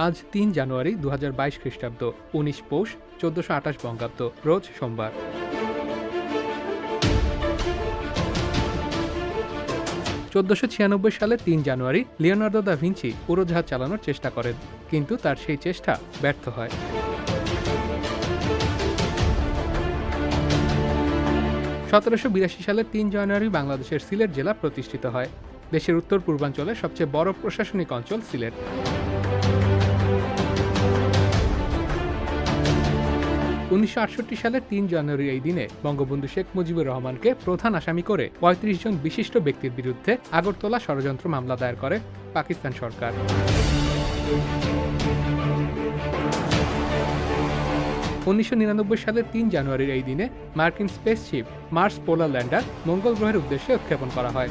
আজ ৩ জানুয়ারি ২০২২ খ্রিস্টাব্দ, ১৯ পৌষ ১৪২৮ বঙ্গাব্দ, রোজ সোমবার। ১৪৯৬ সালের ৩ জানুয়ারি লিওনার্দো দা ভিঞ্চি উড়োজাহাজ চালানোর চেষ্টা করেন, কিন্তু তার সেই চেষ্টা ব্যর্থ হয়। ১৭৮২ সালের ৩ জানুয়ারি বাংলাদেশের সিলেট জেলা প্রতিষ্ঠিত হয়। দেশের উত্তর পূর্বাঞ্চলের সবচেয়ে বড় প্রশাসনিক অঞ্চল সিলেট। ১৯৬৮ সালের ৩ জানুয়ারি এই দিনে বঙ্গবন্ধু শেখ মুজিবুর রহমানকে প্রধান আসামি করে ৩৫ জন বিশিষ্ট ব্যক্তির বিরুদ্ধে আগরতলা ষড়যন্ত্র মামলা দায়ের করে পাকিস্তান সরকার। ১৯৯৯ সালের ৩ জানুয়ারির এই দিনে মার্কিন স্পেসশিপ মার্স পোলার ল্যান্ডার মঙ্গল গ্রহের উদ্দেশ্যে উৎক্ষেপণ করা হয়।